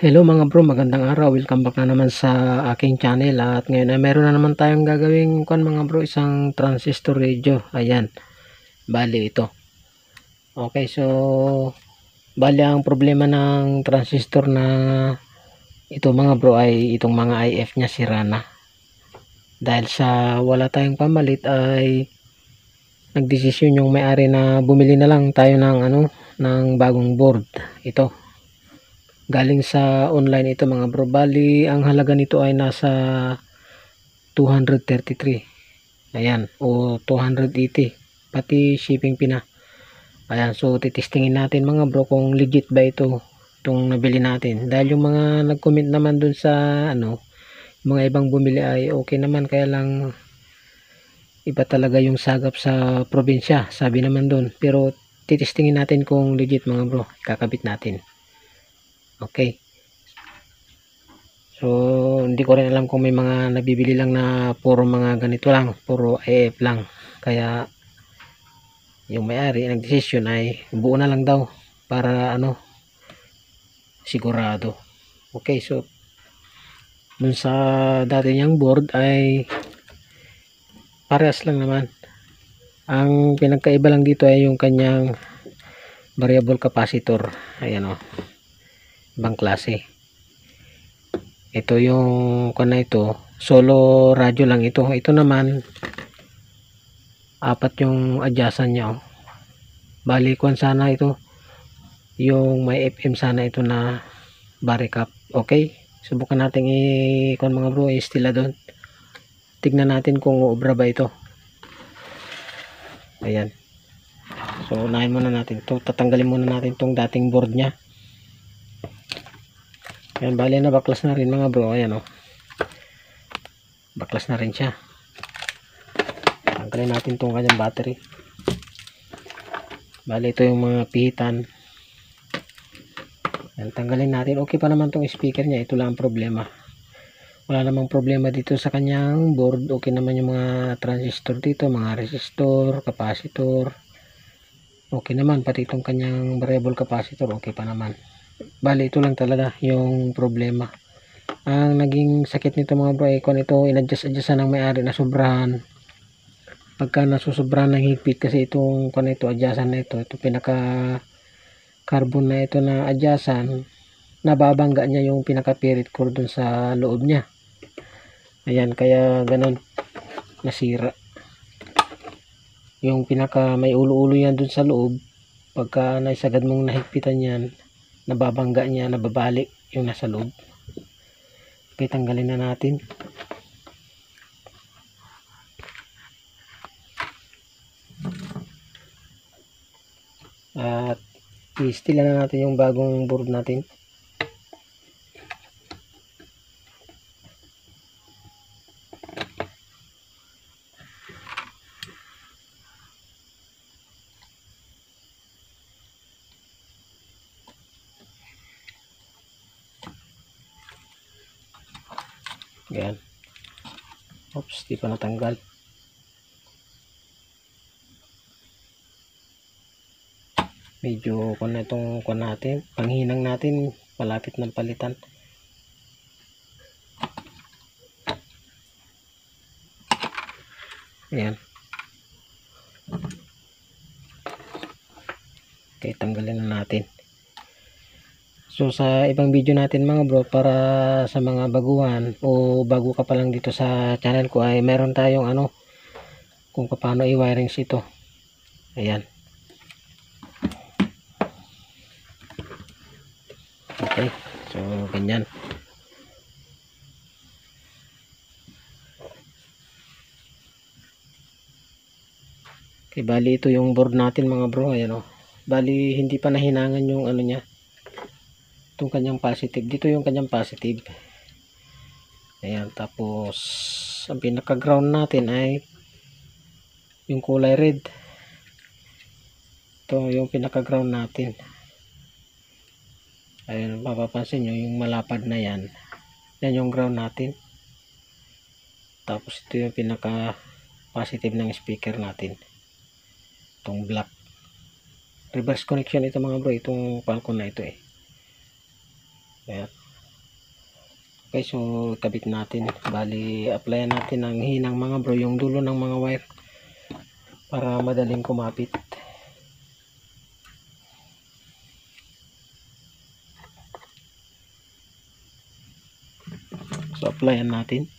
Hello mga bro, magandang araw. Welcome back na naman sa aking channel. At ngayon ay meron na naman tayong gagawing mga bro, isang transistor radio. Ayan, bali ito. Okay, so bali ang problema ng transistor na ito mga bro ay itong mga IF nya sira na. Dahil sa wala tayong pamalit ay nagdesisyon yung may-ari na bumili na lang tayo ng ng bagong board. Ito galing sa online ito mga bro. Bali ang halaga nito ay nasa 233, ayan, o 280 pati shipping pina. Ayan, so titestingin natin mga bro kung legit ba itong nabili natin, dahil yung mga nag-comment naman dun sa mga ibang bumili ay okay naman, kaya lang iba talaga yung sagap sa probinsya, sabi naman dun. Pero titestingin natin kung legit mga bro, kakabit natin. Okay, so hindi ko rin alam kung may mga nabibili lang na puro mga ganito lang, puro AF lang, kaya yung may-ari nagdesisyon ay buo na lang daw para sigurado. Okay, so dun sa dati niyang board ay parehas lang naman. Ang pinagkaiba lang dito ay yung kanyang variable capacitor. Ayan o, ibang klase. Ito yung ito, solo radyo lang ito. Ito naman apat yung adjacent niya. Bali sana ito yung may FM sana ito na baricap. Okay, subukan natin mga bro, istila doon. Tignan natin kung uubra ba ito. Ayan, so unahin muna natin to, tatanggalin muna natin tong dating board nya. Ayan, bali na baklas na rin mga bro. Ayan o, baklas na rin siya. Tanggalin natin tong kanyang battery. Bali ito yung mga pihitan. Ayan, tanggalin natin. Okay pa naman tong speaker nya, ito lang ang problema. Wala namang problema dito sa kanyang board. Okay naman yung mga transistor dito, mga resistor, capacitor. Okay naman, pati itong kanyang variable capacitor okay pa naman. Bali ito lang talaga yung problema. Ang naging sakit nito mga bro ay kung ito inadjust-adjustan ng may-ari na sobrahan. Pagka nasusobrahan ng higpit, kasi itong ito adjustan na ito pinaka carbon na ito na adjustan, nababangga niya yung pinaka pirit core dun sa loob niya. Ayan, kaya ganun nasira yung pinaka may ulo-ulo yan dun sa loob. Pagka naisagad mong nahigpitan yan, nababangga niya, nababalik yung nasa loob. Okay, tanggalin na natin. At i-stila na natin yung bagong board natin. Ayan. Oops, di pa natanggal. Medyo itong natin, panghinang natin, malapit ng palitan. Ayan. Okay, tanggalin na natin. So sa ibang video natin mga bro, para sa mga baguhan o bago ka pa lang dito sa channel ko, ay meron tayong kung paano i-wiring ito. Ayan. Okay, so ganyan. Okay, bali ito yung board natin mga bro. Ayan o, bali hindi pa nahinangan yung niya, itong kanyang positive. Dito yung kanyang positive. Ayan, tapos ang pinaka ground natin ay yung kulay red. Ito yung pinaka ground natin. Ayun, mapapansin nyo yung malapad na yan, yan yung ground natin. Tapos ito yung pinaka positive ng speaker natin, itong black. Reverse connection ito mga bro, itong Falcon na ito Ayan. Okay, so kabit natin. Bali, applyan natin ang hinang mga bro, yung dulo ng mga wire para madaling kumapit. So applyan natin.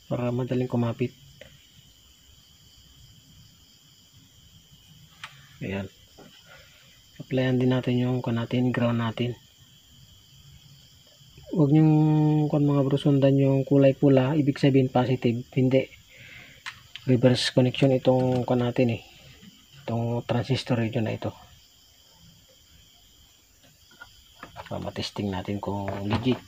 Para madaling kumapit. Ayan. Applyan din natin yung ground natin. Huwag nyong mga bro sundan yung kulay pula, ibig sabihin positive. Hindi. Reverse connection itong natin itong transistor radio na ito. So, matesting natin kung legit.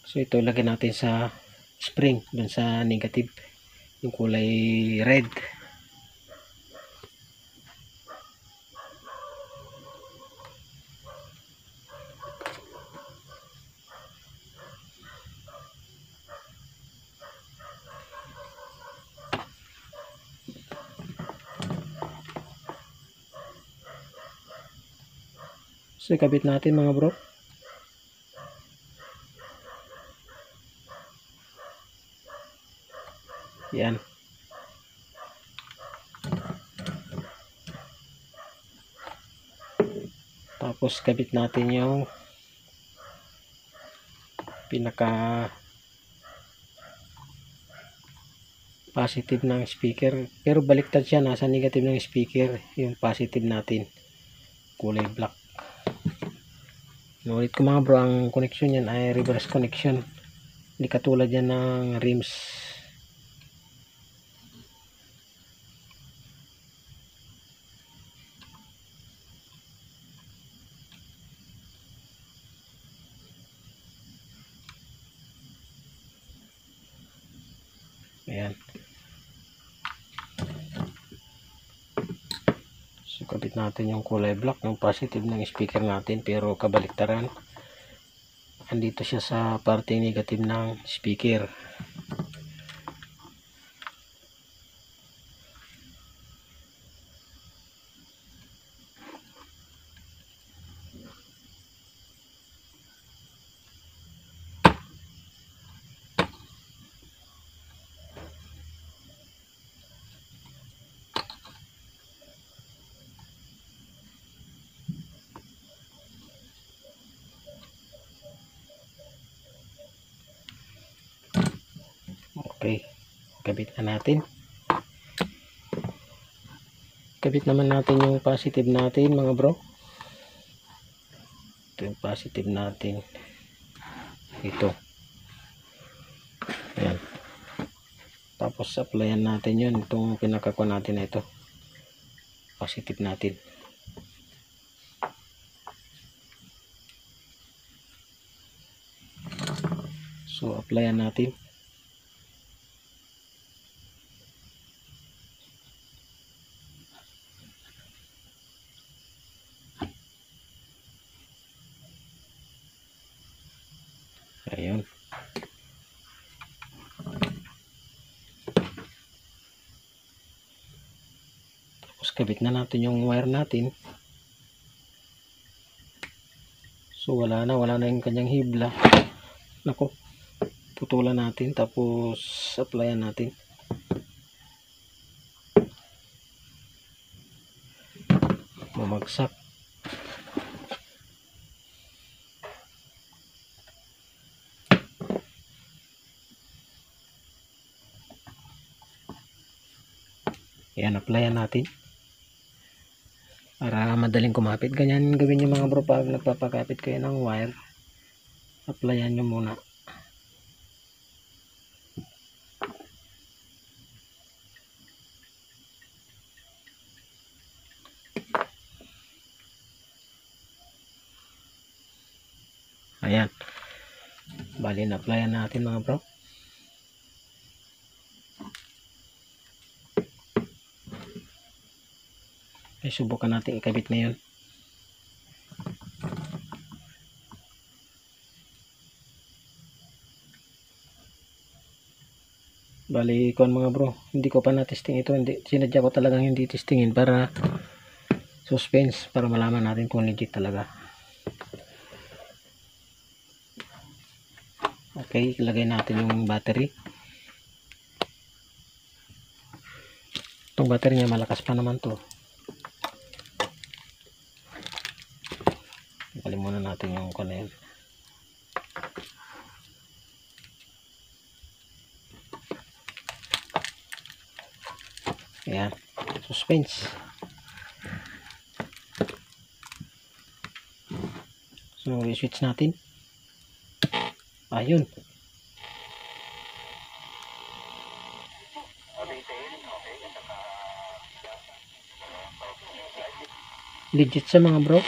So ito ilagay natin sa spring dun sa negative, yung kulay red. So ikabit natin mga bro. Yan. Tapos kabit natin yung pinaka positive ng speaker, pero baliktad siya, nasa negative ng speaker yung positive natin, kulay black. Nulit ko mga bro, ang connection yan ay reverse connection, hindi katulad yan ng rims. Ayan. So kabit natin yung kulay black, yung positive ng speaker natin, pero kabaliktaran. Andito siya sa parte negative ng speaker. Okay, kabit na natin. Kabit naman natin yung positive natin mga bro. Ito yung positive natin. Ito. Ayan. Tapos applyan natin yun. Itong pinakakuha natin na ito. Positive natin. So applyan natin. Ayun. Tapos kabit na natin yung wire natin. So wala na yung kanyang hibla. Nako, putulan natin tapos applyan natin. Bumagsak. Ayan, applyan natin para madaling kumapit. Ganyan gawin nyo mga bro pag nagpapakapit kayo ng wire. Applyan nyo muna. Ayan, bali na-applyan natin mga bro. Okay, subukan natin ikabit ngayon. Bali kuan mga bro, hindi ko pa na-testing ito, hindi sinadya ko talagang hindi testingin para suspense, para malaman natin kung legit talaga. Okay, ilagay natin yung battery. Itong battery niya malakas pa naman to. Tanggalin muna natin yung kuan. Ayan, suspense. So i-switch natin. Ayun. Legit sa mga bro.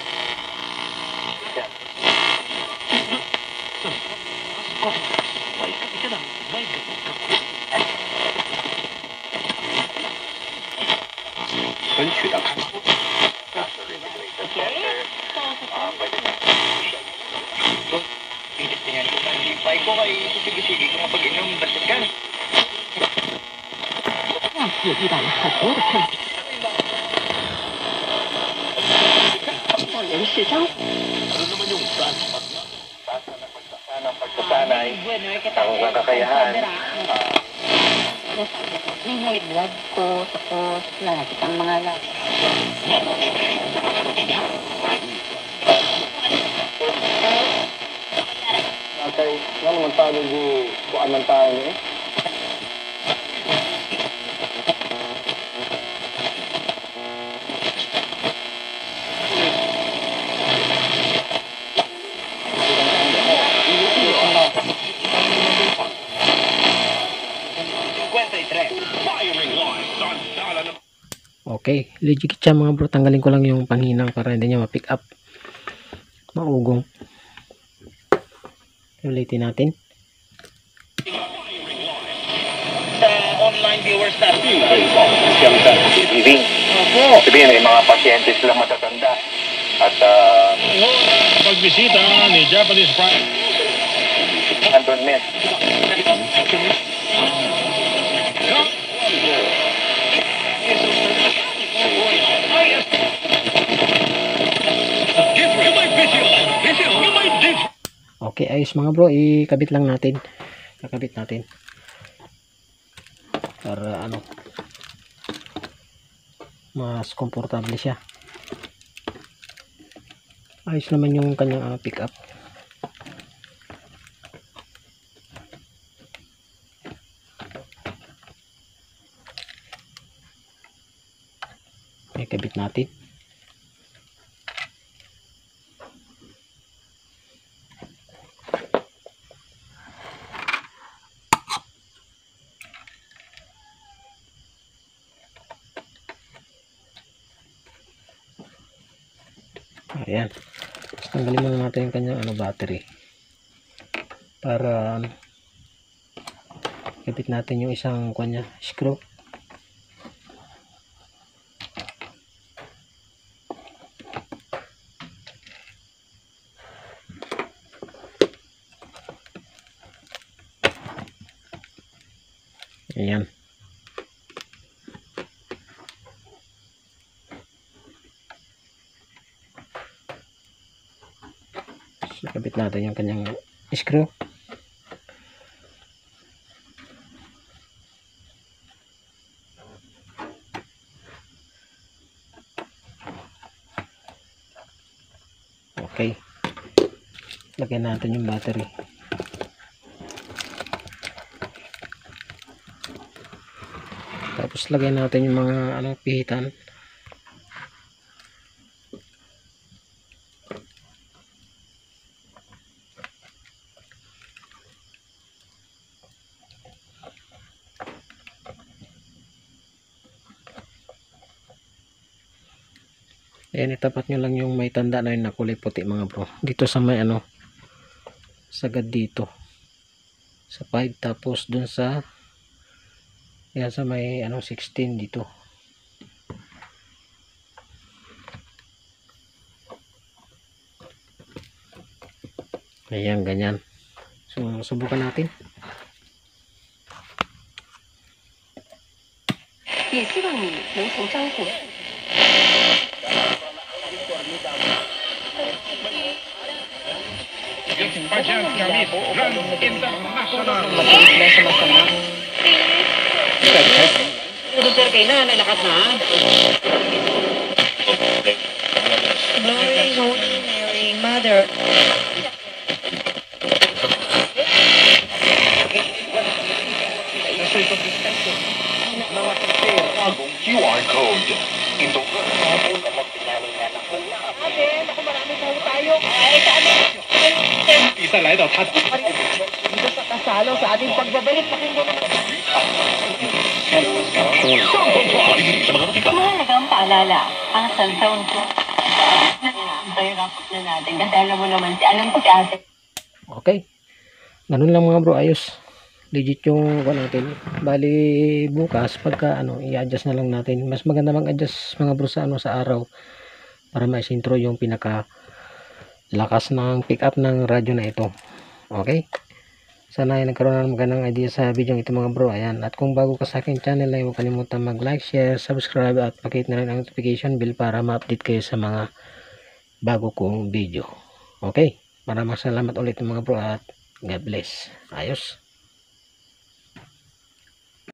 Pagsasanay, ang kakayahan. May vlog ko, tapos lalapit ang mga lag. Okay, ano naman tayo di kuan man tayo eh? Okay, legit siya mga bro. Tanggalin ko lang yung panghinang para hindi niya ma-pick up. Maugong. Ulitin natin. Online viewers natin. Living. Sabihin, may mga pasyente silang matatanda. At Pagbisita ni Japanese Prime. andun men. Okay, ayos mga bro. Ikabit lang natin. Kakabit natin. Para ano, mas komportable siya. Ayos naman yung kanyang pick up. Ikabit natin. Ayan. Tapos tanggalin muna natin yung kanyang battery. Para kapit natin yung isang kanya screw. Ayan. So, kabit natin yung kanyang screw. Okay. Lagyan natin yung battery. Tapos lagyan natin yung mga pihitan. Ayan, itapat nyo lang yung may tanda na yun na kulay puti mga bro. Dito sa may sagad dito. Sa 5, tapos dun sa yan sa may 16 dito. Ayan, ganyan. So, subukan natin. 也希望你能从张火。Glory, Holy Mary, Mother. Bagong QR code. Ito isa lang daw pat. Dito sa kasalo sa ating pagbabalik, pakinggan naman. Mahalagang paalala, ang cellphone ko. Mahirap na natin kasi alam mo naman, alam ko si ate. Okay. Ganun lang mga bro, ayos. Legit yung natin. Bali bukas pagka i-adjust na lang natin. Mas maganda mag-adjust mga bro sa sa araw para ma-intro yung pinaka lakas ng pick up ng radyo na ito. Okay? Sana ay nagkaroon ng magandang idea sa video ito mga bro. Ayan. At kung bago ka sa aking channel ay huwag kalimutan mag-like, share, subscribe at pakihit na rin ang notification bell para ma-update kayo sa mga bago kong video. Okay? Maraming salamat ulit mga bro at God bless. Ayos.